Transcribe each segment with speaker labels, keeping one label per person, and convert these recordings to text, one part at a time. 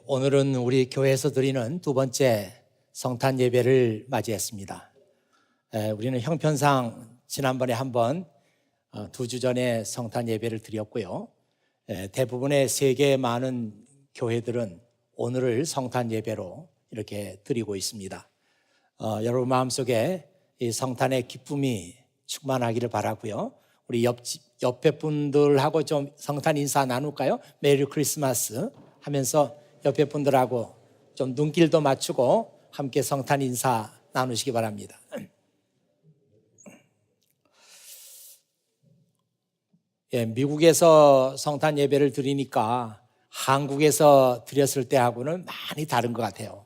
Speaker 1: 오늘은 우리 교회에서 드리는 두 번째 성탄 예배를 맞이했습니다. 우리는 형편상 지난번에 한번 2주 전에 성탄 예배를 드렸고요. 대부분의 세계 많은 교회들은 오늘을 성탄 예배로 이렇게 드리고 있습니다. 여러분 마음속에 이 성탄의 기쁨이 충만하기를 바라고요. 우리 옆에 분들하고 좀 성탄 인사 나눌까요? 메리 크리스마스 하면서 옆에 분들하고 좀 눈길도 맞추고 함께 성탄 인사 나누시기 바랍니다. 미국에서 성탄 예배를 드리니까 한국에서 드렸을 때하고는 많이 다른 것 같아요.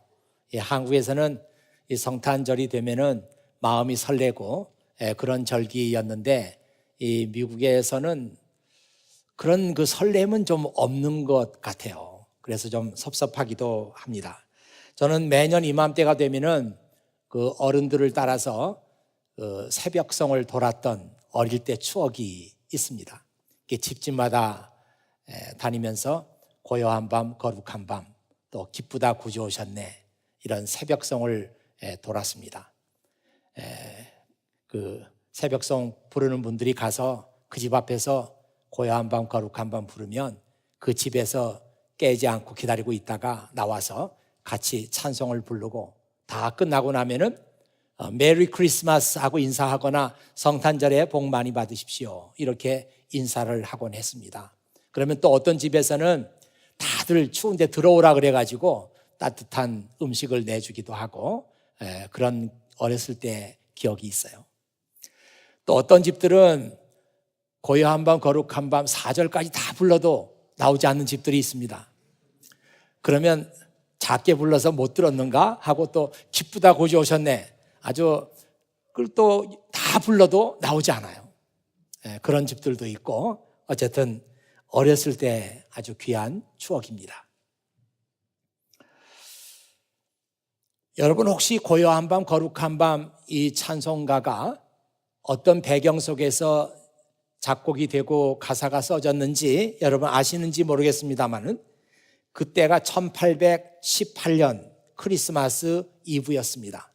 Speaker 1: 한국에서는 이 성탄절이 되면은 마음이 설레고 그런 절기였는데 이 미국에서는 그런 그 설렘은 좀 없는 것 같아요. 그래서 좀 섭섭하기도 합니다. 저는 매년 이맘때가 되면은 그 어른들을 따라서 그 새벽성을 돌았던 어릴 때 추억이 있습니다. 집집마다 다니면서 고요한 밤, 거룩한 밤, 또 기쁘다 구주 오셨네 이런 새벽성을 돌았습니다. 그 새벽성 부르는 분들이 가서 그 집 앞에서 고요한 밤, 거룩한 밤 부르면 그 집에서 깨지 않고 기다리고 있다가 나와서 같이 찬송을 부르고 다 끝나고 나면은 메리 크리스마스 하고 인사하거나 성탄절에 복 많이 받으십시오 이렇게 인사를 하곤 했습니다. 그러면 또 어떤 집에서는 다들 추운데 들어오라 그래가지고 따뜻한 음식을 내주기도 하고 그런 어렸을 때 기억이 있어요. 또 어떤 집들은 고요한 밤 거룩한 밤 4절까지 다 불러도 나오지 않는 집들이 있습니다. 그러면 작게 불러서 못 들었는가 하고 또 기쁘다 구주 오셨네 아주 또 다 불러도 나오지 않아요. 그런 집들도 있고 어쨌든 어렸을 때 아주 귀한 추억입니다. 여러분 혹시 고요한 밤 거룩한 밤 이 찬송가가 어떤 배경 속에서 작곡이 되고 가사가 써졌는지 여러분 아시는지 모르겠습니다만은 그때가 1818년 크리스마스 이브였습니다.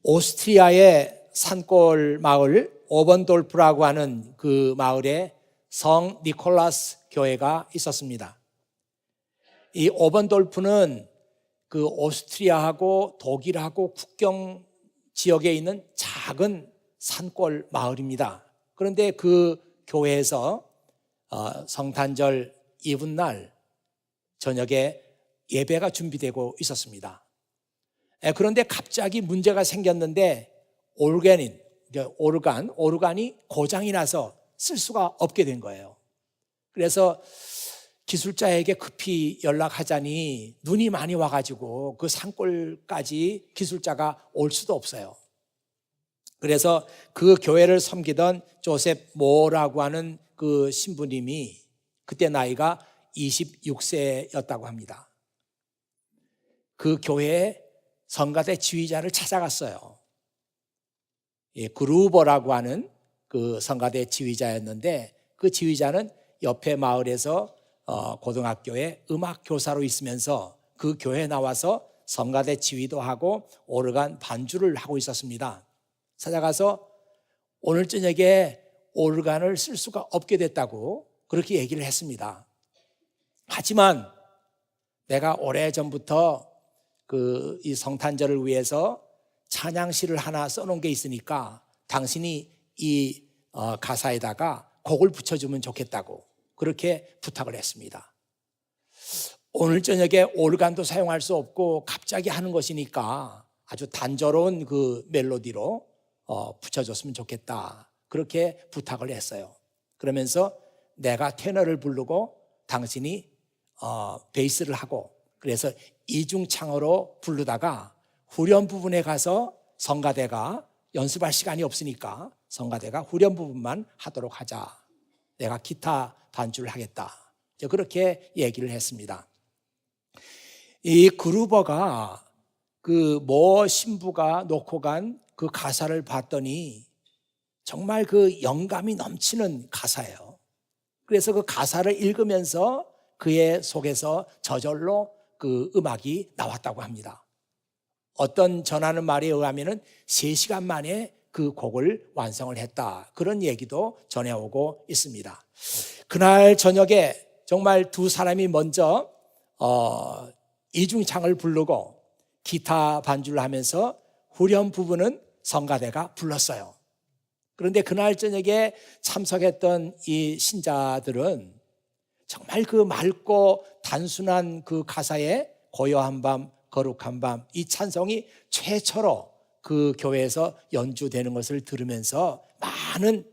Speaker 1: 오스트리아의 산골 마을 오번돌프라고 하는 그 마을에 성 니콜라스 교회가 있었습니다. 이 오번돌프는 그 오스트리아하고 독일하고 국경 지역에 있는 작은 산골 마을입니다. 그런데 그 교회에서 성탄절 이브날 저녁에 예배가 준비되고 있었습니다. 그런데 갑자기 문제가 생겼는데 오르간이 고장이 나서 쓸 수가 없게 된 거예요. 그래서 기술자에게 급히 연락하자니 눈이 많이 와가지고 그 산골까지 기술자가 올 수도 없어요. 그래서 그 교회를 섬기던 조셉 모라고 하는 그 신부님이 그때 나이가 26세였다고 합니다. 그 교회에 성가대 지휘자를 찾아갔어요. 그루버라고 하는 그 성가대 지휘자였는데 그 지휘자는 옆에 마을에서 고등학교에 음악 교사로 있으면서 그 교회에 나와서 성가대 지휘도 하고 오르간 반주를 하고 있었습니다. 찾아가서 오늘 저녁에 오르간을 쓸 수가 없게 됐다고 그렇게 얘기를 했습니다. 하지만 내가 오래전부터 이 성탄절을 위해서 찬양시를 하나 써놓은 게 있으니까 당신이 이 가사에다가 곡을 붙여주면 좋겠다고 그렇게 부탁을 했습니다. 오늘 저녁에 오르간도 사용할 수 없고 갑자기 하는 것이니까 아주 단조로운 그 멜로디로 붙여줬으면 좋겠다 그렇게 부탁을 했어요. 그러면서 내가 테너를 부르고 당신이 베이스를 하고 그래서 이중창으로 부르다가 후렴 부분에 가서 성가대가 연습할 시간이 없으니까 성가대가 후렴 부분만 하도록 하자. 내가 기타 반주를 하겠다. 그렇게 얘기를 했습니다. 이 그루버가 그 모 신부가 놓고 간 그 가사를 봤더니 정말 그 영감이 넘치는 가사예요. 그래서 그 가사를 읽으면서 그의 속에서 저절로 그 음악이 나왔다고 합니다. 어떤 전하는 말에 의하면 3시간 만에 그 곡을 완성을 했다, 그런 얘기도 전해오고 있습니다. 그날 저녁에 정말 두 사람이 먼저 이중창을 부르고 기타 반주를 하면서 후렴 부분은 성가대가 불렀어요. 그런데 그날 저녁에 참석했던 이 신자들은 정말 그 맑고 단순한 그 가사에 고요한 밤, 거룩한 밤, 이 찬송이 최초로 그 교회에서 연주되는 것을 들으면서 많은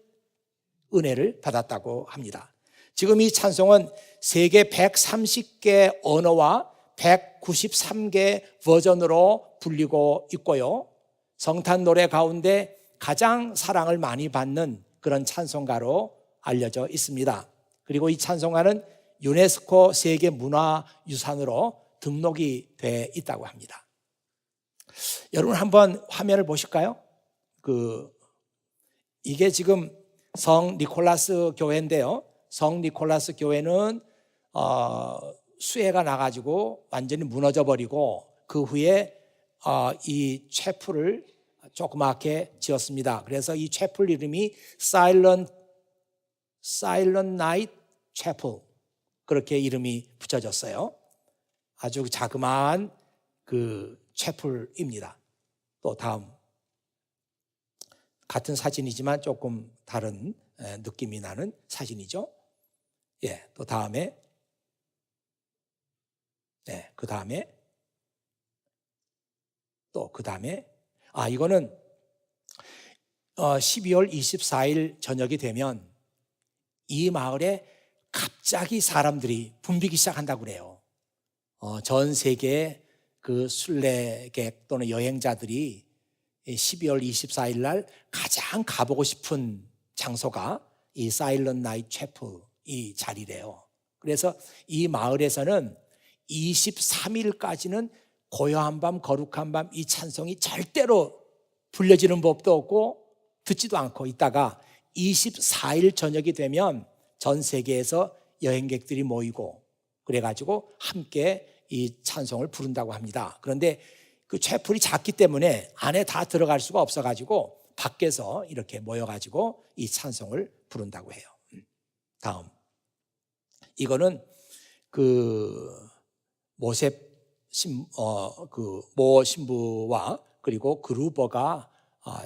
Speaker 1: 은혜를 받았다고 합니다. 지금 이 찬송은 세계 130개 언어와 193개 버전으로 불리고 있고요, 성탄 노래 가운데 가장 사랑을 많이 받는 그런 찬송가로 알려져 있습니다. 그리고 이 찬송가는 유네스코 세계문화유산으로 등록이 돼 있다고 합니다. 여러분 한번 화면을 보실까요? 이게 지금 성 니콜라스 교회인데요, 성 니콜라스 교회는 수해가 나가지고 완전히 무너져 버리고 그 후에 이 채플을 조그맣게 지었습니다. 그래서 이 채플 이름이 Silent Night Chapel, 그렇게 이름이 붙여졌어요. 아주 자그마한 그 채플입니다. 또 다음, 같은 사진이지만 조금 다른 느낌이 나는 사진이죠. 예, 또 다음에, 네, 그 다음에, 또 그 다음에, 이거는 12월 24일 저녁이 되면 이 마을에 갑자기 사람들이 붐비기 시작한다고 그래요. 전 세계의 그 순례객 또는 여행자들이 12월 24일 날 가장 가보고 싶은 장소가 이 사일런트 나이트 채플 이 자리래요. 그래서 이 마을에서는 23일까지는 고요한 밤, 거룩한 밤, 이 찬송이 절대로 불려지는 법도 없고 듣지도 않고 있다가 24일 저녁이 되면 전 세계에서 여행객들이 모이고 그래가지고 함께 이 찬송을 부른다고 합니다. 그런데 그 채플이 작기 때문에 안에 다 들어갈 수가 없어가지고 밖에서 이렇게 모여가지고 이 찬송을 부른다고 해요. 다음, 이거는 모 신부와 그리고 그루버가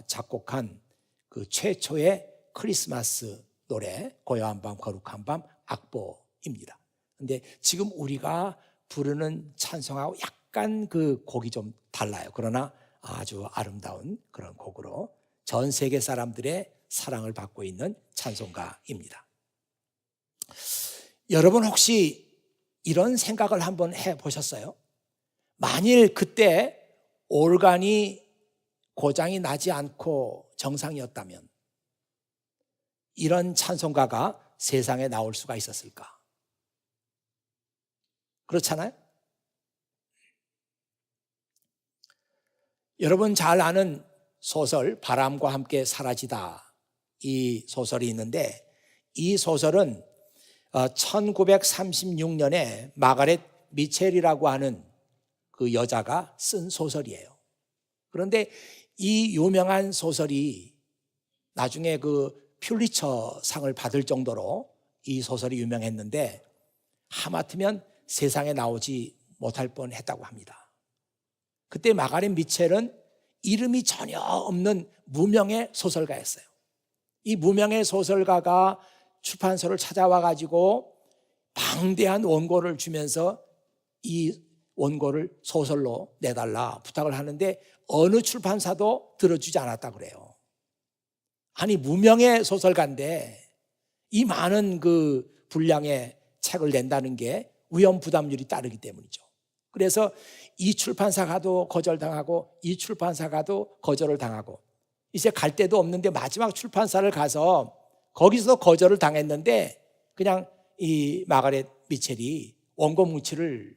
Speaker 1: 작곡한 그 최초의 크리스마스 노래 고요한 밤 거룩한 밤 악보입니다. 근데 지금 우리가 부르는 찬송하고 약간 그 곡이 좀 달라요. 그러나 아주 아름다운 그런 곡으로 전 세계 사람들의 사랑을 받고 있는 찬송가입니다. 여러분 혹시 이런 생각을 한번 해보셨어요? 만일 그때 올간이 고장이 나지 않고 정상이었다면 이런 찬송가가 세상에 나올 수가 있었을까? 그렇잖아요? 여러분 잘 아는 소설 바람과 함께 사라지다, 이 소설이 있는데 이 소설은 1936년에 마가렛 미첼이라고 하는 그 여자가 쓴 소설이에요. 그런데 이 유명한 소설이 나중에 그 퓰리처 상을 받을 정도로 이 소설이 유명했는데 하마터면 세상에 나오지 못할 뻔했다고 합니다. 그때 마가렛 미첼은 이름이 전혀 없는 무명의 소설가였어요. 이 무명의 소설가가 출판소를 찾아와 가지고 방대한 원고를 주면서 이 원고를 소설로 내달라 부탁을 하는데 어느 출판사도 들어주지 않았다고 그래요. 아니 무명의 소설가인데 이 많은 그 분량의 책을 낸다는 게 위험 부담률이 따르기 때문이죠. 그래서 이 출판사가도 거절당하고 이 출판사가도 거절을 당하고 이제 갈 데도 없는데 마지막 출판사를 가서 거기서 거절을 당했는데 그냥 이 마가렛 미첼이 원고 뭉치를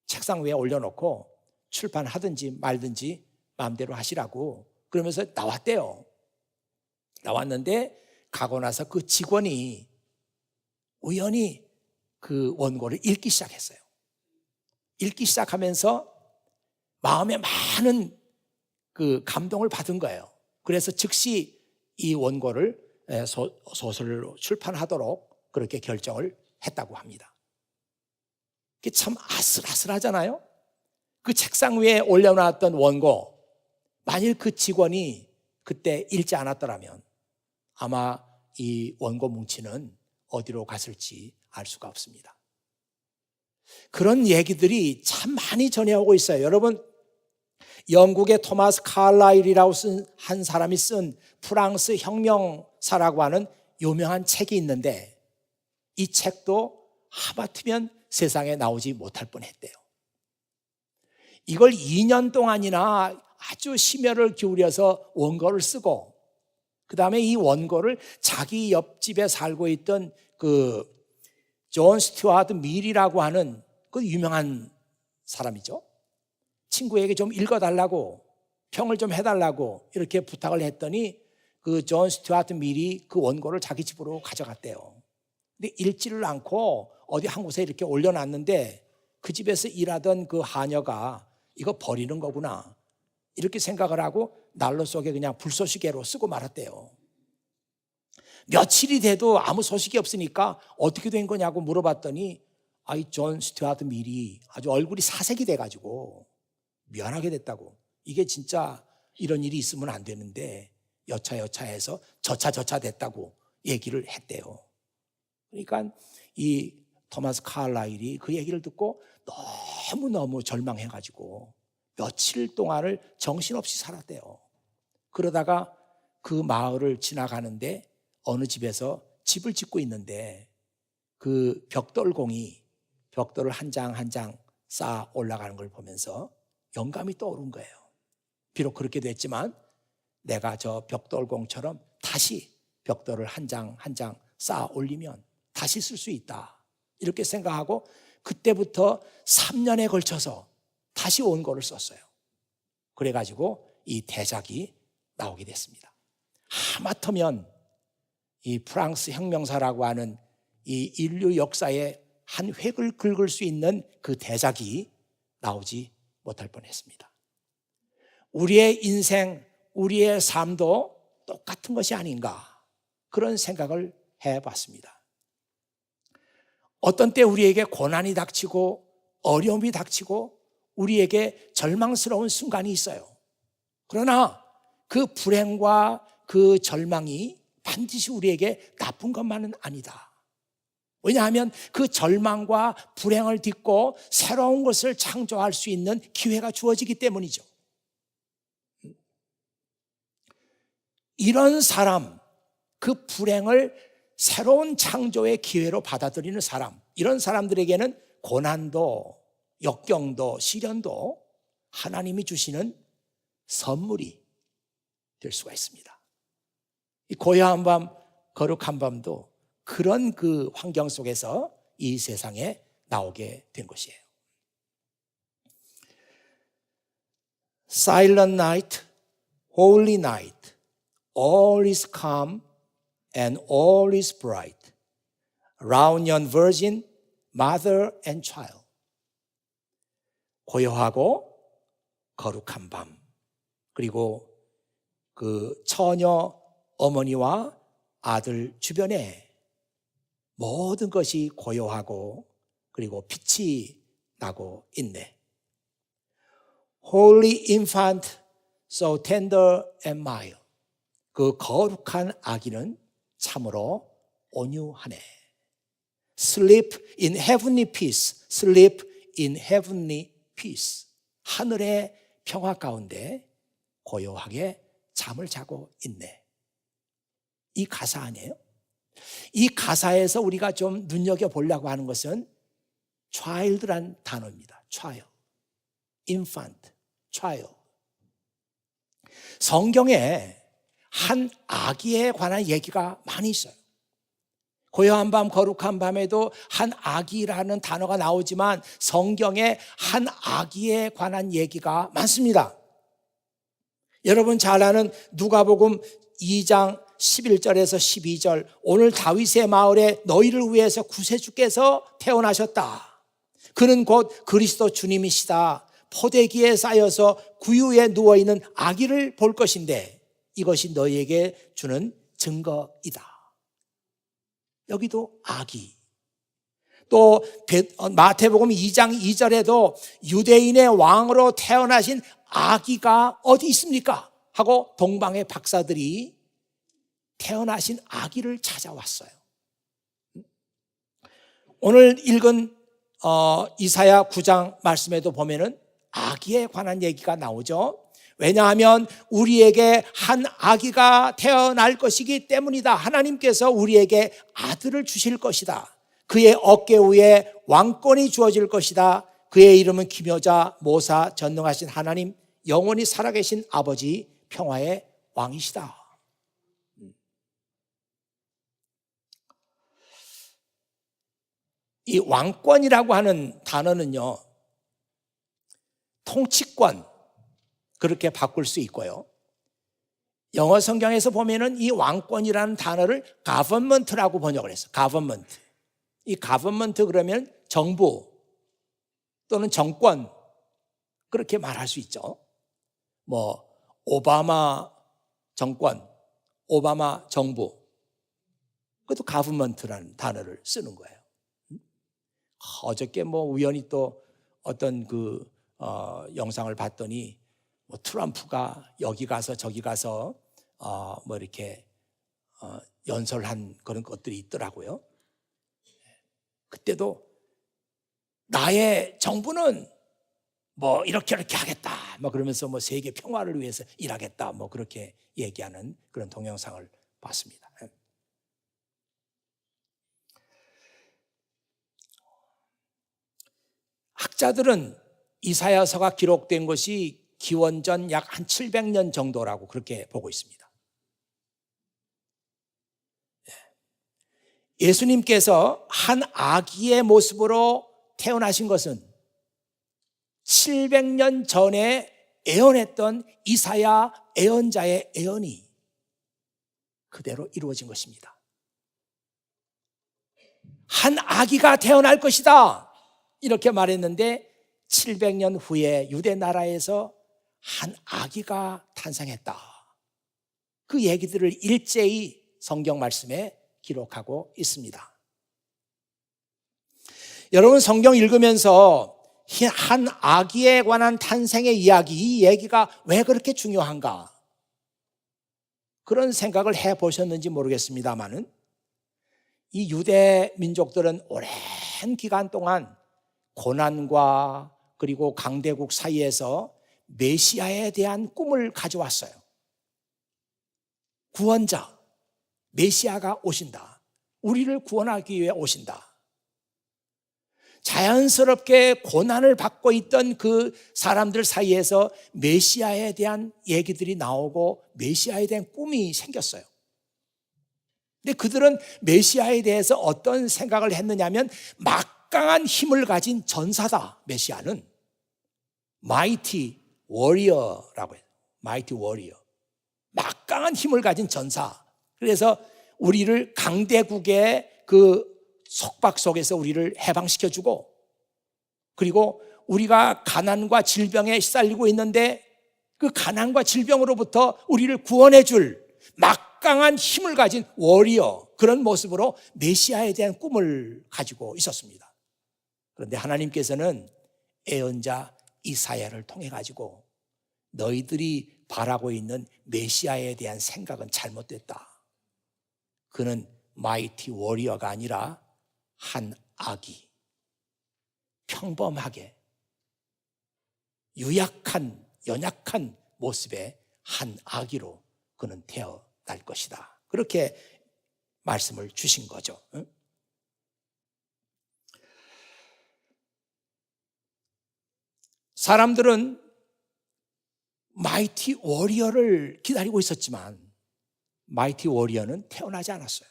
Speaker 1: 책상 위에 올려놓고 출판하든지 말든지 마음대로 하시라고 그러면서 나왔대요. 나왔는데 가고 나서 그 직원이 우연히 그 원고를 읽기 시작했어요. 읽기 시작하면서 마음에 많은 그 감동을 받은 거예요. 그래서 즉시 이 원고를 소설로 출판하도록 그렇게 결정을 했다고 합니다. 그게 참 아슬아슬하잖아요. 그 책상 위에 올려놨던 원고, 만일 그 직원이 그때 읽지 않았더라면 아마 이 원고 뭉치는 어디로 갔을지 알 수가 없습니다. 그런 얘기들이 참 많이 전해오고 있어요. 여러분, 영국의 토마스 칼라일이라고 한 사람이 쓴 프랑스 혁명사라고 하는 유명한 책이 있는데, 이 책도 하마터면 세상에 나오지 못할 뻔했대요. 이걸 2년 동안이나 아주 심혈을 기울여서 원고를 쓰고, 그 다음에 이 원고를 자기 옆집에 살고 있던 그 존 스튜어트 밀이라고 하는 그 유명한 사람이죠. 친구에게 좀 읽어달라고, 평을 좀 해달라고 이렇게 부탁을 했더니 그 존 스튜어트 밀이 그 원고를 자기 집으로 가져갔대요. 근데 읽지를 않고 어디 한 곳에 이렇게 올려놨는데, 그 집에서 일하던 그 하녀가 이거 버리는 거구나 이렇게 생각을 하고 난로 속에 그냥 불쏘시개로 쓰고 말았대요. 며칠이 돼도 아무 소식이 없으니까 어떻게 된 거냐고 물어봤더니, 아이 존 스튜어트 밀이 아주 얼굴이 사색이 돼가지고 미안하게 됐다고, 이게 진짜 이런 일이 있으면 안 되는데 여차여차해서 저차 됐다고 얘기를 했대요. 그러니까 이 토마스 칼라일이 그 얘기를 듣고 너무너무 절망해가지고 며칠 동안을 정신없이 살았대요. 그러다가 그 마을을 지나가는데 어느 집에서 집을 짓고 있는데 그 벽돌공이 벽돌을 한 장 한 장 쌓아 올라가는 걸 보면서 영감이 떠오른 거예요. 비록 그렇게 됐지만 내가 저 벽돌공처럼 다시 벽돌을 한 장 한 장 쌓아 올리면 다시 쓸 수 있다, 이렇게 생각하고 그때부터 3년에 걸쳐서 다시 원고를 썼어요. 그래가지고 이 대작이 나오게 됐습니다. 하마터면 이 프랑스 혁명사라고 하는 이 인류 역사의 한 획을 긁을 수 있는 그 대작이 나오지 못할 뻔했습니다. 우리의 인생, 우리의 삶도 똑같은 것이 아닌가, 그런 생각을 해봤습니다. 어떤 때 우리에게 고난이 닥치고 어려움이 닥치고 우리에게 절망스러운 순간이 있어요. 그러나 그 불행과 그 절망이 반드시 우리에게 나쁜 것만은 아니다. 왜냐하면 그 절망과 불행을 딛고 새로운 것을 창조할 수 있는 기회가 주어지기 때문이죠. 이런 사람, 그 불행을 새로운 창조의 기회로 받아들이는 사람, 이런 사람들에게는 고난도 역경도 시련도 하나님이 주시는 선물이 될 수가 있습니다. 이 고요한 밤, 거룩한 밤도 그런 그 환경 속에서 이 세상에 나오게 된 것이에요. Silent night, holy night, all is calm and all is bright. Round yon virgin, mother and child. 고요하고 거룩한 밤, 그리고 그 처녀 어머니와 아들 주변에 모든 것이 고요하고 그리고 빛이 나고 있네. Holy infant, so tender and mild. 그 거룩한 아기는 참으로 온유하네. Sleep in heavenly peace, sleep in heavenly peace. 하늘의 평화 가운데 고요하게 잠을 자고 있네. 이 가사 아니에요? 이 가사에서 우리가 좀 눈여겨보려고 하는 것은 child란 단어입니다. child, infant, child. 성경에 한 아기에 관한 얘기가 많이 있어요. 고요한 밤, 거룩한 밤에도 한 아기라는 단어가 나오지만 성경에 한 아기에 관한 얘기가 많습니다. 여러분 잘 아는 누가복음 2장 11절에서 12절, 오늘 다윗의 마을에 너희를 위해서 구세주께서 태어나셨다. 그는 곧 그리스도 주님이시다. 포대기에 쌓여서 구유에 누워있는 아기를 볼 것인데 이것이 너희에게 주는 증거이다. 여기도 아기. 또 마태복음 2장 2절에도 유대인의 왕으로 태어나신 아기가 어디 있습니까? 하고 동방의 박사들이 태어나신 아기를 찾아왔어요. 오늘 읽은 이사야 9장 말씀에도 보면은 아기에 관한 얘기가 나오죠. 왜냐하면 우리에게 한 아기가 태어날 것이기 때문이다. 하나님께서 우리에게 아들을 주실 것이다. 그의 어깨 위에 왕권이 주어질 것이다. 그의 이름은 기묘자, 모사, 전능하신 하나님, 영원히 살아계신 아버지, 평화의 왕이시다. 이 왕권이라고 하는 단어는요, 통치권, 그렇게 바꿀 수 있고요. 영어 성경에서 보면은 이 왕권이라는 단어를 government라고 번역을 했어요. government. 이 government 그러면 정부 또는 정권, 그렇게 말할 수 있죠. 뭐 오바마 정권, 오바마 정부, 그것도 government라는 단어를 쓰는 거예요. 어저께 뭐 우연히 또 어떤 영상을 봤더니 뭐 트럼프가 여기 가서 저기 가서 뭐 이렇게 연설한 그런 것들이 있더라고요. 그때도 나의 정부는 뭐 이렇게 하겠다, 뭐 그러면서 뭐 세계 평화를 위해서 일하겠다, 뭐 그렇게 얘기하는 그런 동영상을 봤습니다. 학자들은 이사야서가 기록된 것이 기원전 약 한 700년 정도라고 그렇게 보고 있습니다. 예수님께서 한 아기의 모습으로 태어나신 것은 700년 전에 예언했던 이사야 예언자의 예언이 그대로 이루어진 것입니다. 한 아기가 태어날 것이다, 이렇게 말했는데 700년 후에 유대 나라에서 한 아기가 탄생했다. 그 얘기들을 일제히 성경 말씀에 기록하고 있습니다. 여러분, 성경 읽으면서 한 아기에 관한 탄생의 이야기, 이 얘기가 왜 그렇게 중요한가? 그런 생각을 해보셨는지 모르겠습니다만은 이 유대 민족들은 오랜 기간 동안 고난과 그리고 강대국 사이에서 메시아에 대한 꿈을 가져왔어요. 구원자, 메시아가 오신다. 우리를 구원하기 위해 오신다. 자연스럽게 고난을 받고 있던 그 사람들 사이에서 메시아에 대한 얘기들이 나오고 메시아에 대한 꿈이 생겼어요. 근데 그들은 메시아에 대해서 어떤 생각을 했느냐면 막강한 힘을 가진 전사다. 메시아는 마이티 워리어라고 해요. 마이티 워리어, 막강한 힘을 가진 전사. 그래서 우리를 강대국의 그 속박 속에서 우리를 해방시켜주고, 그리고 우리가 가난과 질병에 시달리고 있는데 그 가난과 질병으로부터 우리를 구원해줄 막강한 힘을 가진 워리어, 그런 모습으로 메시아에 대한 꿈을 가지고 있었습니다. 그런데 하나님께서는 예언자 이사야를 통해 가지고 너희들이 바라고 있는 메시아에 대한 생각은 잘못됐다. 그는 마이티 워리어가 아니라 한 아기, 평범하게 유약한 연약한 모습의 한 아기로 그는 태어날 것이다. 그렇게 말씀을 주신 거죠. 사람들은 마이티 워리어를 기다리고 있었지만 마이티 워리어는 태어나지 않았어요.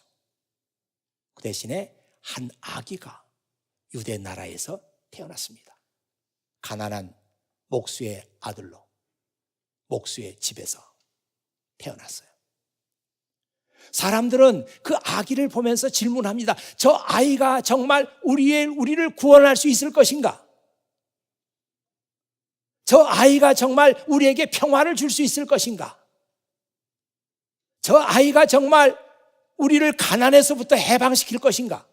Speaker 1: 그 대신에 한 아기가 유대 나라에서 태어났습니다. 가난한 목수의 아들로 목수의 집에서 태어났어요. 사람들은 그 아기를 보면서 질문합니다. 저 아이가 정말 우리를 구원할 수 있을 것인가? 저 아이가 정말 우리에게 평화를 줄 수 있을 것인가? 저 아이가 정말 우리를 가난에서부터 해방시킬 것인가?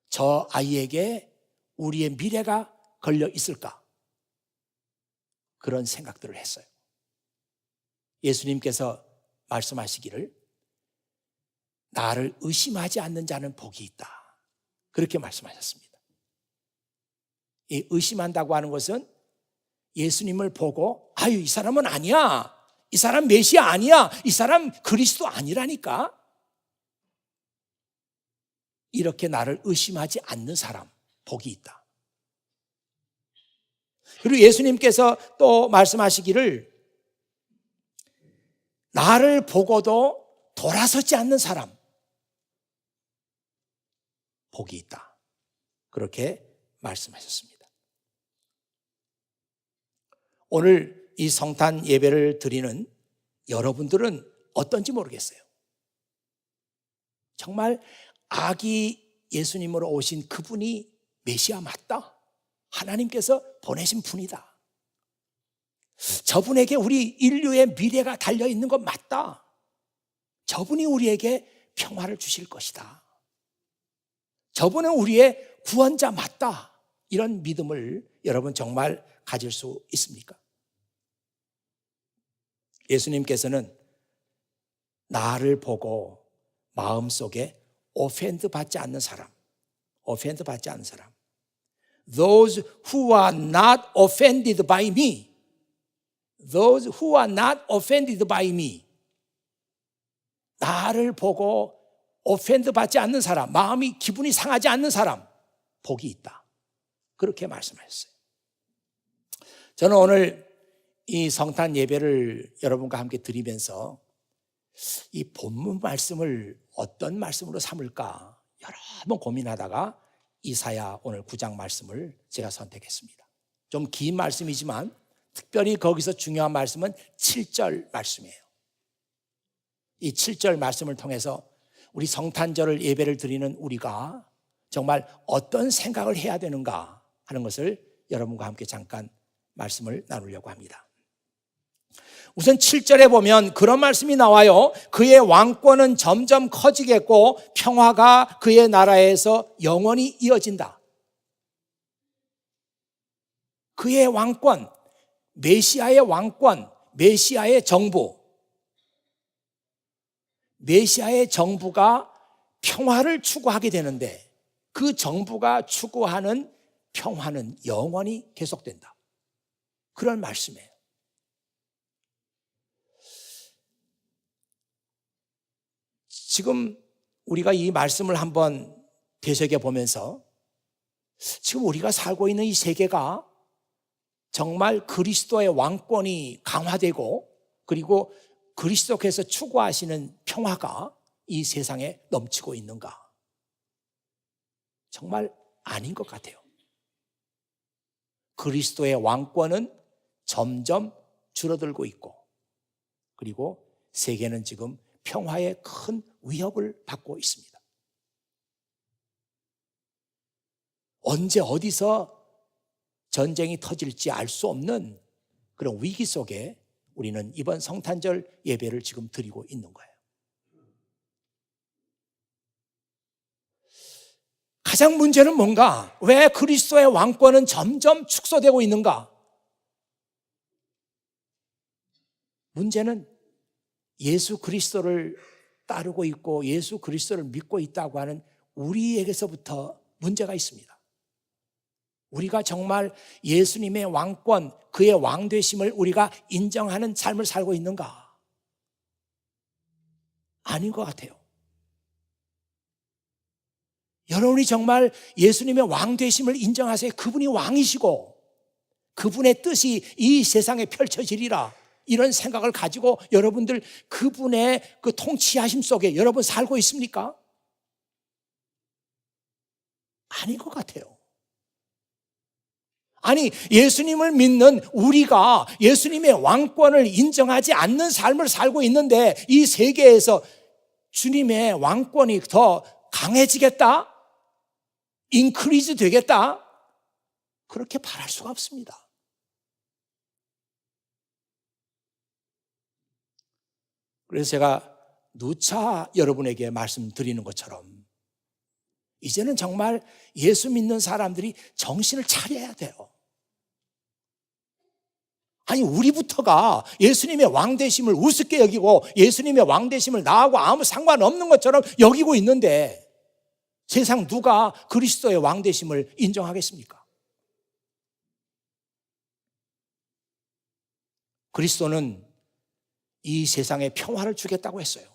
Speaker 1: 저 아이에게 우리의 미래가 걸려 있을까? 그런 생각들을 했어요. 예수님께서 말씀하시기를 나를 의심하지 않는 자는 복이 있다. 그렇게 말씀하셨습니다. 이 의심한다고 하는 것은 예수님을 보고 아유 이 사람은 아니야. 이 사람 메시아 아니야. 이 사람 그리스도 아니라니까. 이렇게 나를 의심하지 않는 사람 복이 있다. 그리고 예수님께서 또 말씀하시기를 나를 보고도 돌아서지 않는 사람 복이 있다. 그렇게 말씀하셨습니다. 오늘 이 성탄 예배를 드리는 여러분들은 어떤지 모르겠어요. 정말 아기 예수님으로 오신 그분이 메시아 맞다. 하나님께서 보내신 분이다. 저분에게 우리 인류의 미래가 달려있는 것 맞다. 저분이 우리에게 평화를 주실 것이다. 저분은 우리의 구원자 맞다. 이런 믿음을 여러분 정말 가질 수 있습니까? 예수님께서는 나를 보고 마음속에 오펜드 받지 않는 사람, 오펜드 받지 않는 사람, those who are not offended by me, those who are not offended by me, 나를 보고 오펜드 받지 않는 사람, 마음이 기분이 상하지 않는 사람 복이 있다. 그렇게 말씀하셨어요. 저는 오늘 이 성탄 예배를 여러분과 함께 드리면서 이 본문 말씀을 어떤 말씀으로 삼을까 여러 번 고민하다가 이사야 오늘 9장 말씀을 제가 선택했습니다. 좀 긴 말씀이지만 특별히 거기서 중요한 말씀은 7절 말씀이에요. 이 7절 말씀을 통해서 우리 성탄절 예배를 드리는 우리가 정말 어떤 생각을 해야 되는가 하는 것을 여러분과 함께 잠깐 말씀을 나누려고 합니다. 우선 7절에 보면 그런 말씀이 나와요. 그의 왕권은 점점 커지겠고 평화가 그의 나라에서 영원히 이어진다. 그의 왕권, 메시아의 왕권, 메시아의 정부, 메시아의 정부가 평화를 추구하게 되는데 그 정부가 추구하는 평화는 영원히 계속된다. 그런 말씀이에요. 지금 우리가 이 말씀을 한번 되새겨보면서 지금 우리가 살고 있는 이 세계가 정말 그리스도의 왕권이 강화되고 그리고 그리스도께서 추구하시는 평화가 이 세상에 넘치고 있는가? 정말 아닌 것 같아요. 그리스도의 왕권은 점점 줄어들고 있고 그리고 세계는 지금 평화의 큰 위협을 받고 있습니다. 언제 어디서 전쟁이 터질지 알 수 없는 그런 위기 속에 우리는 이번 성탄절 예배를 지금 드리고 있는 거예요. 가장 문제는 뭔가? 왜 그리스도의 왕권은 점점 축소되고 있는가? 문제는 예수 그리스도를 따르고 있고 예수 그리스도를 믿고 있다고 하는 우리에게서부터 문제가 있습니다. 우리가 정말 예수님의 왕권, 그의 왕되심을 우리가 인정하는 삶을 살고 있는가? 아닌 것 같아요. 여러분이 정말 예수님의 왕되심을 인정하세요. 그분이 왕이시고 그분의 뜻이 이 세상에 펼쳐지리라. 이런 생각을 가지고 여러분들 그분의 그 통치하심 속에 여러분 살고 있습니까? 아닌 것 같아요. 아니, 예수님을 믿는 우리가 예수님의 왕권을 인정하지 않는 삶을 살고 있는데 이 세계에서 주님의 왕권이 더 강해지겠다? 인크리즈 되겠다? 그렇게 바랄 수가 없습니다. 그래서 제가 누차 여러분에게 말씀드리는 것처럼 이제는 정말 예수 믿는 사람들이 정신을 차려야 돼요. 아니, 우리부터가 예수님의 왕되심을 우습게 여기고 예수님의 왕되심을 나하고 아무 상관없는 것처럼 여기고 있는데 세상 누가 그리스도의 왕되심을 인정하겠습니까? 그리스도는 이 세상에 평화를 주겠다고 했어요.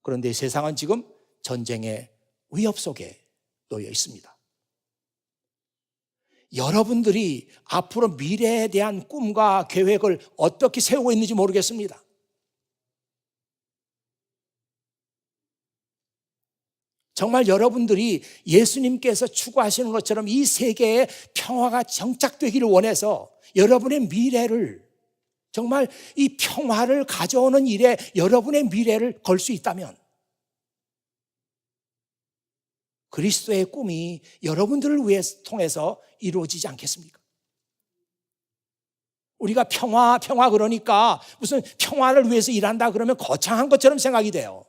Speaker 1: 그런데 세상은 지금 전쟁의 위협 속에 놓여 있습니다. 여러분들이 앞으로 미래에 대한 꿈과 계획을 어떻게 세우고 있는지 모르겠습니다. 정말 여러분들이 예수님께서 추구하시는 것처럼 이 세계에 평화가 정착되기를 원해서 여러분의 미래를, 정말 이 평화를 가져오는 일에 여러분의 미래를 걸 수 있다면 그리스도의 꿈이 여러분들을 위해 통해서 이루어지지 않겠습니까? 우리가 평화 그러니까 무슨 평화를 위해서 일한다 그러면 거창한 것처럼 생각이 돼요.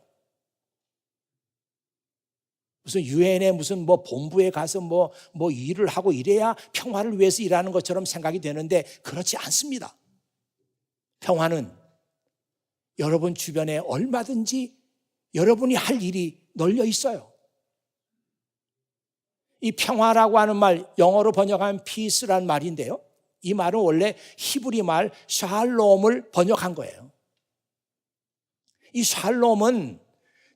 Speaker 1: 무슨 유엔에 무슨 본부에 가서 일을 하고 이래야 평화를 위해서 일하는 것처럼 생각이 되는데 그렇지 않습니다. 평화는 여러분 주변에 얼마든지 여러분이 할 일이 널려 있어요. 이 평화라고 하는 말, 영어로 번역하면 peace란 말인데요, 이 말은 원래 히브리 말 샬롬을 번역한 거예요. 이 샬롬은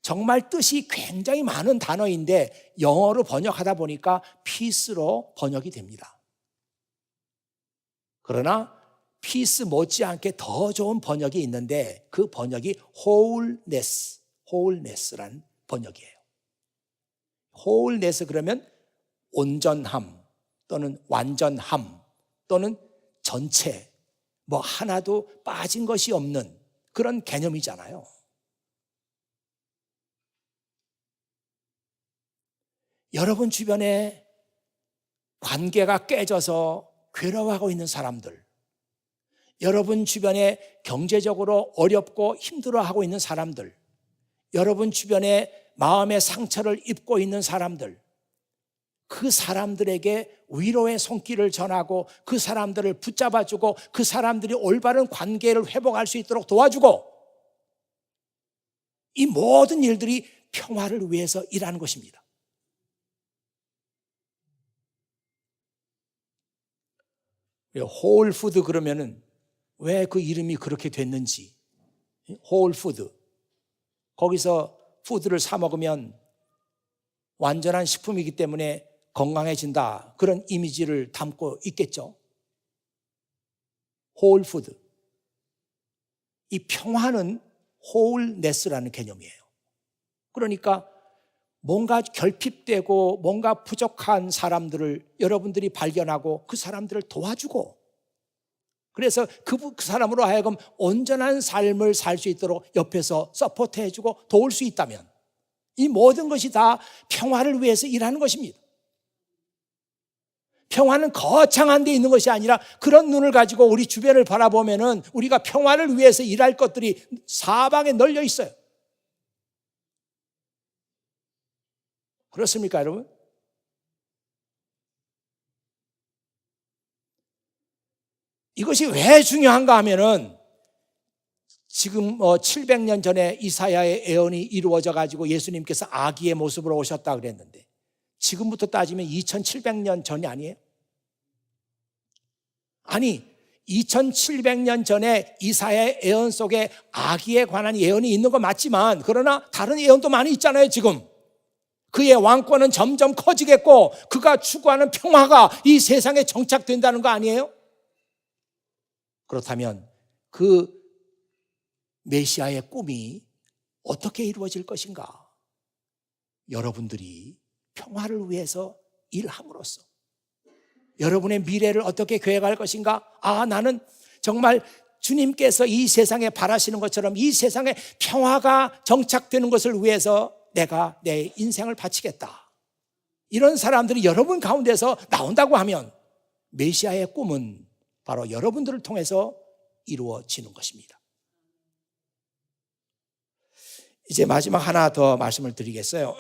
Speaker 1: 정말 뜻이 굉장히 많은 단어인데 영어로 번역하다 보니까 peace로 번역이 됩니다. 그러나 peace 못지않게 더 좋은 번역이 있는데 그 번역이 wholeness란 번역이에요. wholeness 그러면 온전함 또는 완전함 또는 전체, 하나도 빠진 것이 없는 그런 개념이잖아요. 여러분 주변에 관계가 깨져서 괴로워하고 있는 사람들, 여러분 주변에 경제적으로 어렵고 힘들어하고 있는 사람들, 여러분 주변에 마음의 상처를 입고 있는 사람들, 그 사람들에게 위로의 손길을 전하고 그 사람들을 붙잡아주고 그 사람들이 올바른 관계를 회복할 수 있도록 도와주고, 이 모든 일들이 평화를 위해서 일하는 것입니다. 홀푸드 그러면은 왜 그 이름이 그렇게 됐는지, 홀푸드, 거기서 푸드를 사 먹으면 완전한 식품이기 때문에 건강해진다, 그런 이미지를 담고 있겠죠. 홀푸드, 이 평화는 홀네스라는 개념이에요. 그러니까 뭔가 결핍되고 뭔가 부족한 사람들을 여러분들이 발견하고 그 사람들을 도와주고, 그래서 그 사람으로 하여금 온전한 삶을 살 수 있도록 옆에서 서포트해주고 도울 수 있다면 이 모든 것이 다 평화를 위해서 일하는 것입니다. 평화는 거창한 데 있는 것이 아니라 그런 눈을 가지고 우리 주변을 바라보면은 우리가 평화를 위해서 일할 것들이 사방에 널려 있어요. 그렇습니까, 여러분? 이것이 왜 중요한가 하면은 지금 700년 전에 이사야의 예언이 이루어져 가지고 예수님께서 아기의 모습으로 오셨다 그랬는데 지금부터 따지면 2700년 전이 아니에요? 아니, 2700년 전에 이사야의 예언 속에 아기에 관한 예언이 있는 거 맞지만 그러나 다른 예언도 많이 있잖아요. 지금 그의 왕권은 점점 커지겠고 그가 추구하는 평화가 이 세상에 정착된다는 거 아니에요? 그렇다면 그 메시아의 꿈이 어떻게 이루어질 것인가? 여러분들이 평화를 위해서 일함으로써 여러분의 미래를 어떻게 계획할 것인가? 나는 정말 주님께서 이 세상에 바라시는 것처럼 이 세상에 평화가 정착되는 것을 위해서 내가 내 인생을 바치겠다. 이런 사람들이 여러분 가운데서 나온다고 하면 메시아의 꿈은 바로 여러분들을 통해서 이루어지는 것입니다. 이제 마지막 하나 더 말씀을 드리겠어요.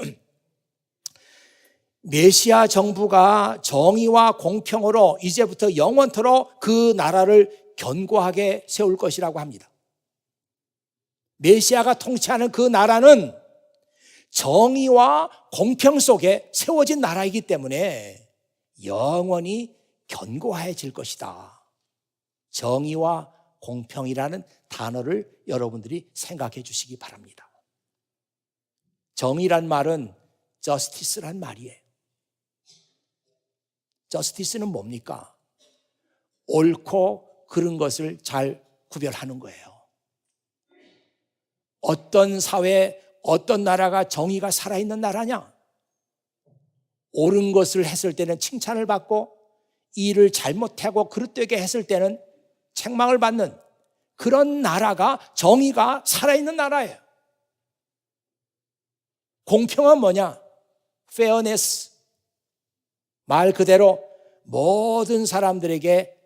Speaker 1: 메시아 정부가 정의와 공평으로 이제부터 영원토록 그 나라를 견고하게 세울 것이라고 합니다. 메시아가 통치하는 그 나라는 정의와 공평 속에 세워진 나라이기 때문에 영원히 견고해질 것이다. 정의와 공평이라는 단어를 여러분들이 생각해 주시기 바랍니다. 정의란 말은 justice란 말이에요. justice는 뭡니까? 옳고 그른 것을 잘 구별하는 거예요. 어떤 사회, 어떤 나라가 정의가 살아있는 나라냐? 옳은 것을 했을 때는 칭찬을 받고 일을 잘못하고 그릇되게 했을 때는 책망을 받는 그런 나라가 정의가 살아있는 나라예요. 공평은 뭐냐? fairness. 말 그대로 모든 사람들에게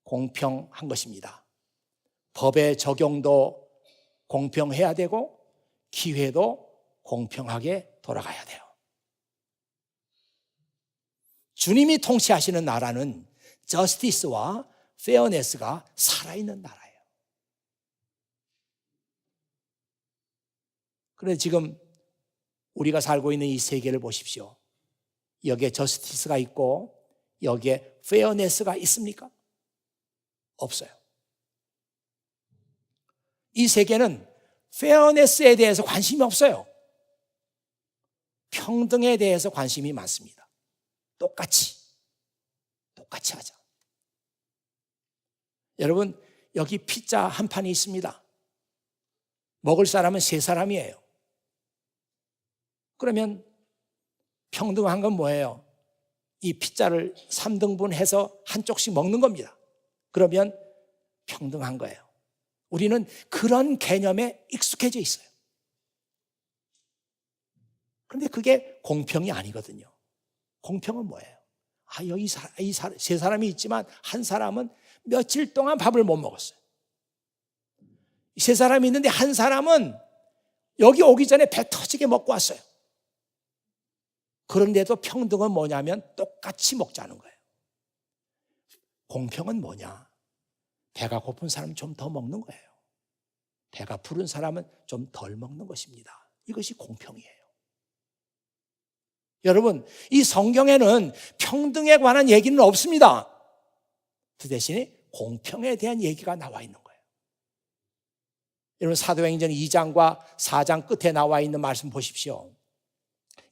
Speaker 1: 공평한 것입니다. 법의 적용도 공평해야 되고 기회도 공평하게 돌아가야 돼요. 주님이 통치하시는 나라는 저스티스와 페어네스가 살아있는 나라예요. 그런데 지금 우리가 살고 있는 이 세계를 보십시오. 여기에 저스티스가 있고 여기에 페어네스가 있습니까? 없어요. 이 세계는 페어네스에 대해서 관심이 없어요. 평등에 대해서 관심이 많습니다. 똑같이 하자. 여러분, 여기 피자 한 판이 있습니다. 먹을 사람은 3사람이에요. 그러면 평등한 건 뭐예요? 이 피자를 3등분 해서 한쪽씩 먹는 겁니다. 그러면 평등한 거예요. 우리는 그런 개념에 익숙해져 있어요. 그런데 그게 공평이 아니거든요. 공평은 뭐예요? 여기 3사람이 있지만 한 사람은 며칠 동안 밥을 못 먹었어요. 3사람이 있는데 한 사람은 여기 오기 전에 배 터지게 먹고 왔어요. 그런데도 평등은 뭐냐면 똑같이 먹자는 거예요. 공평은 뭐냐? 배가 고픈 사람은 좀 더 먹는 거예요. 배가 부른 사람은 좀 덜 먹는 것입니다. 이것이 공평이에요. 여러분, 이 성경에는 평등에 관한 얘기는 없습니다. 그 대신에 공평에 대한 얘기가 나와 있는 거예요. 여러분, 사도행전 2장과 4장 끝에 나와 있는 말씀 보십시오.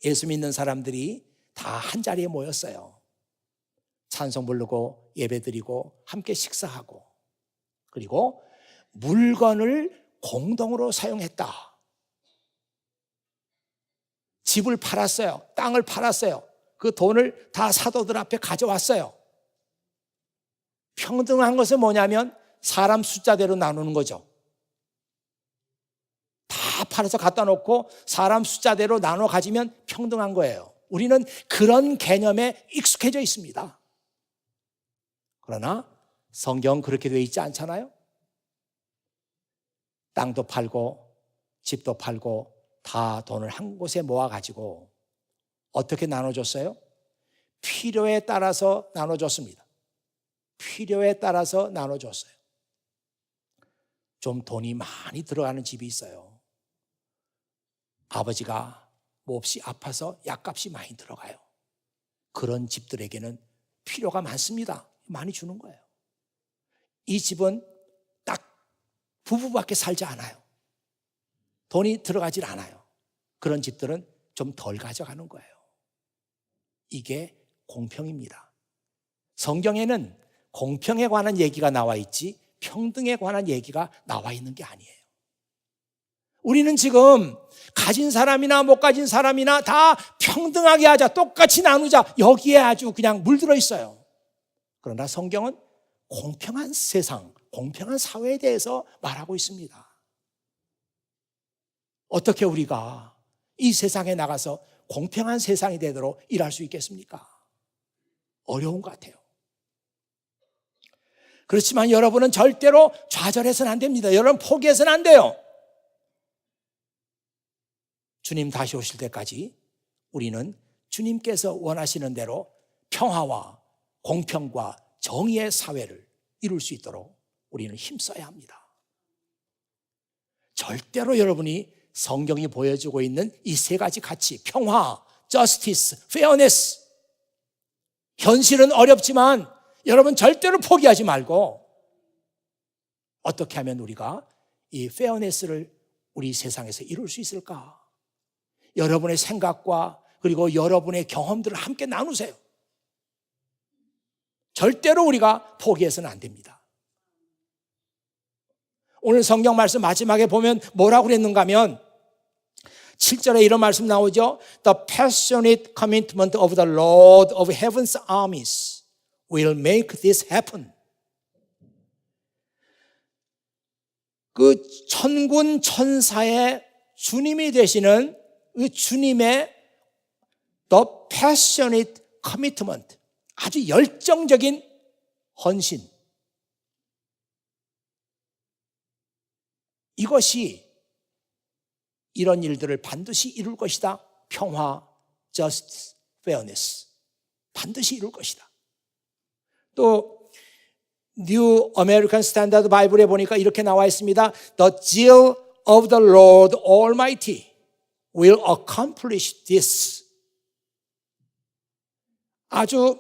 Speaker 1: 예수 믿는 사람들이 다 한자리에 모였어요. 찬송 부르고 예배드리고 함께 식사하고, 그리고 물건을 공동으로 사용했다. 집을 팔았어요. 땅을 팔았어요. 그 돈을 다 사도들 앞에 가져왔어요. 평등한 것은 뭐냐면 사람 숫자대로 나누는 거죠. 다 팔아서 갖다 놓고 사람 숫자대로 나눠 가지면 평등한 거예요. 우리는 그런 개념에 익숙해져 있습니다. 그러나 성경은 그렇게 되어 있지 않잖아요. 땅도 팔고 집도 팔고 다 돈을 한 곳에 모아가지고 어떻게 나눠줬어요? 필요에 따라서 나눠줬습니다. 필요에 따라서 나눠줬어요. 좀 돈이 많이 들어가는 집이 있어요. 아버지가 몹시 아파서 약값이 많이 들어가요. 그런 집들에게는 필요가 많습니다. 많이 주는 거예요. 이 집은 딱 부부밖에 살지 않아요. 돈이 들어가질 않아요. 그런 집들은 좀 덜 가져가는 거예요. 이게 공평입니다. 성경에는 공평에 관한 얘기가 나와 있지 평등에 관한 얘기가 나와 있는 게 아니에요. 우리는 지금 가진 사람이나 못 가진 사람이나 다 평등하게 하자, 똑같이 나누자, 여기에 아주 그냥 물들어 있어요. 그러나 성경은 공평한 세상, 공평한 사회에 대해서 말하고 있습니다. 어떻게 우리가 이 세상에 나가서 공평한 세상이 되도록 일할 수 있겠습니까? 어려운 것 같아요. 그렇지만 여러분은 절대로 좌절해서는 안 됩니다. 여러분 포기해서는 안 돼요. 주님 다시 오실 때까지 우리는 주님께서 원하시는 대로 평화와 공평과 정의의 사회를 이룰 수 있도록 우리는 힘써야 합니다. 절대로 여러분이 성경이 보여주고 있는 이 세 가지 가치, 평화, justice, fairness, 현실은 어렵지만 여러분 절대로 포기하지 말고 어떻게 하면 우리가 이 fairness를 우리 세상에서 이룰 수 있을까? 여러분의 생각과 그리고 여러분의 경험들을 함께 나누세요. 절대로 우리가 포기해서는 안 됩니다. 오늘 성경 말씀 마지막에 보면 뭐라고 그랬는가 하면 7절에 이런 말씀 나오죠. The passionate commitment of the Lord of heaven's armies will make this happen. 그 천군 천사의 주님이 되시는 그 주님의 the passionate commitment, 아주 열정적인 헌신, 이것이 이런 일들을 반드시 이룰 것이다. 평화, justice, fairness, 반드시 이룰 것이다. 또 New American Standard Bible에 보니까 이렇게 나와 있습니다. The zeal of the Lord Almighty will accomplish this. 아주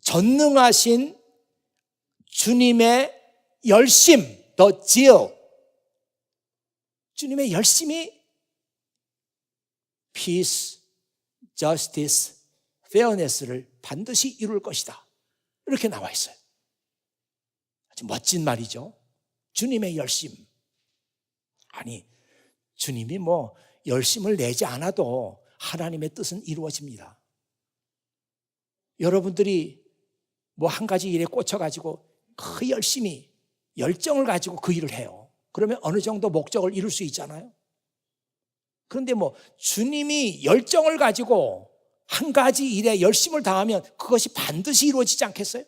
Speaker 1: 전능하신 주님의 열심, the zeal, 주님의 열심이 peace, justice, fairness를 반드시 이룰 것이다. 이렇게 나와 있어요. 아주 멋진 말이죠. 주님의 열심. 아니, 주님이 뭐 열심을 내지 않아도 하나님의 뜻은 이루어집니다. 여러분들이 뭐 한 가지 일에 꽂혀가지고 그 열심히 열정을 가지고 그 일을 해요. 그러면 어느 정도 목적을 이룰 수 있잖아요. 그런데 뭐 주님이 열정을 가지고 한 가지 일에 열심을 다하면 그것이 반드시 이루어지지 않겠어요?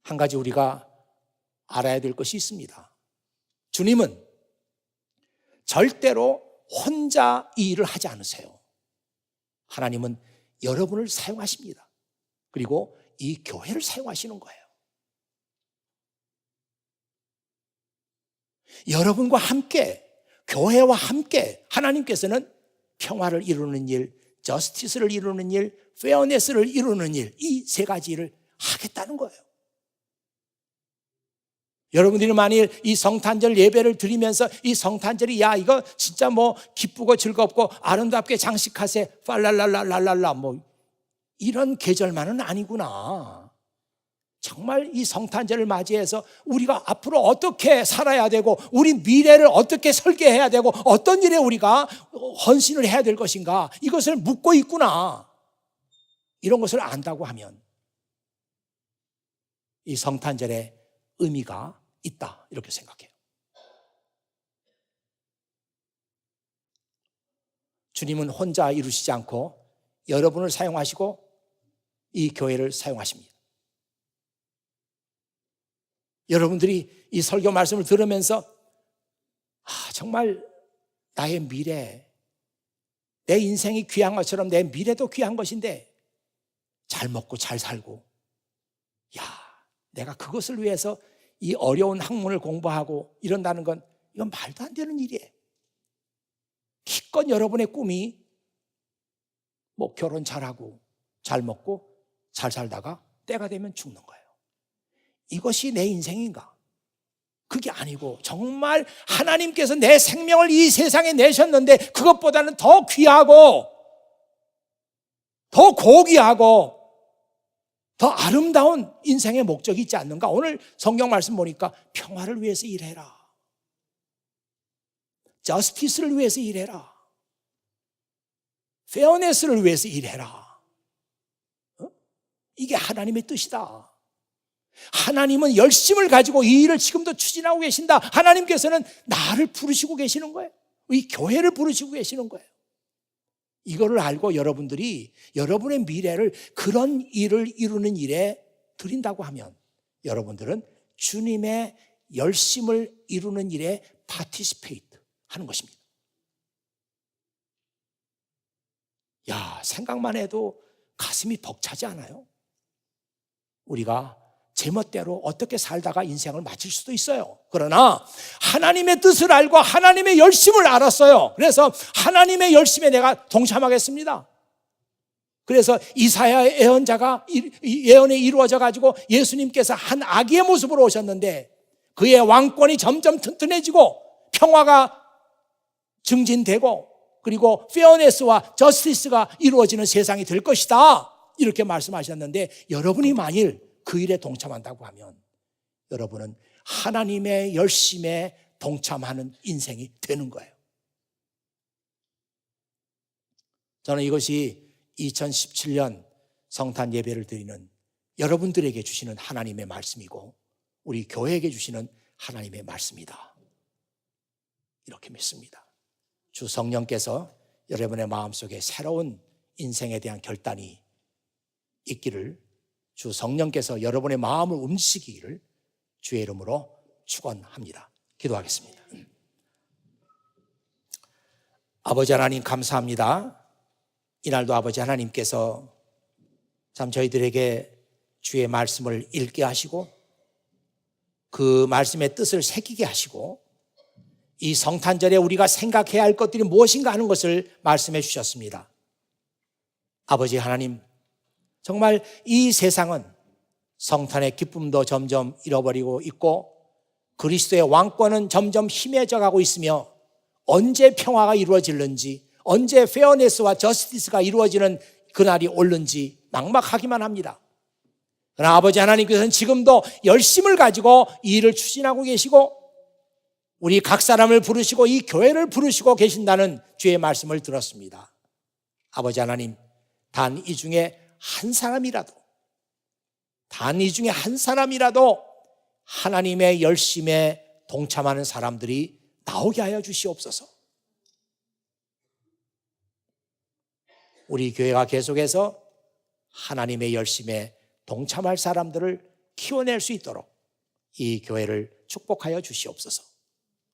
Speaker 1: 한 가지 우리가 알아야 될 것이 있습니다. 주님은 절대로 혼자 이 일을 하지 않으세요. 하나님은 여러분을 사용하십니다. 그리고 이 교회를 사용하시는 거예요. 여러분과 함께, 교회와 함께 하나님께서는 평화를 이루는 일, 저스티스를 이루는 일, 페어네스를 이루는 일, 이 세 가지를 하겠다는 거예요. 여러분들이 만일 이 성탄절 예배를 드리면서 이 성탄절이 야 이거 진짜 뭐 기쁘고 즐겁고 아름답게 장식하세 팔랄랄랄랄랄라 뭐 이런 계절만은 아니구나. 정말 이 성탄절을 맞이해서 우리가 앞으로 어떻게 살아야 되고 우리 미래를 어떻게 설계해야 되고 어떤 일에 우리가 헌신을 해야 될 것인가, 이것을 묻고 있구나. 이런 것을 안다고 하면 이 성탄절의 의미가 있다, 이렇게 생각해요. 주님은 혼자 이루시지 않고 여러분을 사용하시고 이 교회를 사용하십니다. 여러분들이 이 설교 말씀을 들으면서 정말 나의 미래, 내 인생이 귀한 것처럼 내 미래도 귀한 것인데 잘 먹고 잘 살고, 내가 그것을 위해서 이 어려운 학문을 공부하고 이런다는 건 이건 말도 안 되는 일이에요. 기껏 여러분의 꿈이 뭐 결혼 잘하고 잘 먹고 잘 살다가 때가 되면 죽는 거예요. 이것이 내 인생인가? 그게 아니고 정말 하나님께서 내 생명을 이 세상에 내셨는데 그것보다는 더 귀하고 더 고귀하고 더 아름다운 인생의 목적이 있지 않는가? 오늘 성경 말씀 보니까 평화를 위해서 일해라. 저스티스를 위해서 일해라. 페어네스를 위해서 일해라. 이게 하나님의 뜻이다. 하나님은 열심을 가지고 이 일을 지금도 추진하고 계신다. 하나님께서는 나를 부르시고 계시는 거예요. 이 교회를 부르시고 계시는 거예요. 이거를 알고 여러분들이 여러분의 미래를 그런 일을 이루는 일에 드린다고 하면 여러분들은 주님의 열심을 이루는 일에 파티시페이트 하는 것입니다. 야, 생각만 해도 가슴이 벅차지 않아요? 우리가 제멋대로 어떻게 살다가 인생을 마칠 수도 있어요. 그러나 하나님의 뜻을 알고 하나님의 열심을 알았어요. 그래서 하나님의 열심에 내가 동참하겠습니다. 그래서 이사야의 예언자가 예언이 이루어져 가지고 예수님께서 한 아기의 모습으로 오셨는데 그의 왕권이 점점 튼튼해지고 평화가 증진되고 그리고 페어네스와 저스티스가 이루어지는 세상이 될 것이다. 이렇게 말씀하셨는데 여러분이 만일 그 일에 동참한다고 하면 여러분은 하나님의 열심에 동참하는 인생이 되는 거예요. 저는 이것이 2017년 성탄 예배를 드리는 여러분들에게 주시는 하나님의 말씀이고 우리 교회에게 주시는 하나님의 말씀이다. 이렇게 믿습니다. 주 성령께서 여러분의 마음속에 새로운 인생에 대한 결단이 있기를 주 성령께서 여러분의 마음을 움직이기를 주의 이름으로 축원합니다. 기도하겠습니다. 아버지 하나님 감사합니다. 이날도 아버지 하나님께서 참 저희들에게 주의 말씀을 읽게 하시고 그 말씀의 뜻을 새기게 하시고 이 성탄절에 우리가 생각해야 할 것들이 무엇인가 하는 것을 말씀해 주셨습니다. 아버지 하나님, 정말 이 세상은 성탄의 기쁨도 점점 잃어버리고 있고 그리스도의 왕권은 점점 희미해져 가고 있으며 언제 평화가 이루어질는지 언제 페어네스와 저스티스가 이루어지는 그날이 올는지 막막하기만 합니다. 그러나 아버지 하나님께서는 지금도 열심을 가지고 이 일을 추진하고 계시고 우리 각 사람을 부르시고 이 교회를 부르시고 계신다는 주의 말씀을 들었습니다. 아버지 하나님, 단 이 중에 한 사람이라도 하나님의 열심에 동참하는 사람들이 나오게 하여 주시옵소서. 우리 교회가 계속해서 하나님의 열심에 동참할 사람들을 키워낼 수 있도록 이 교회를 축복하여 주시옵소서.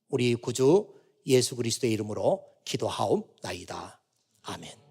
Speaker 1: 우리 구주 예수 그리스도의 이름으로 기도하옵나이다. 아멘.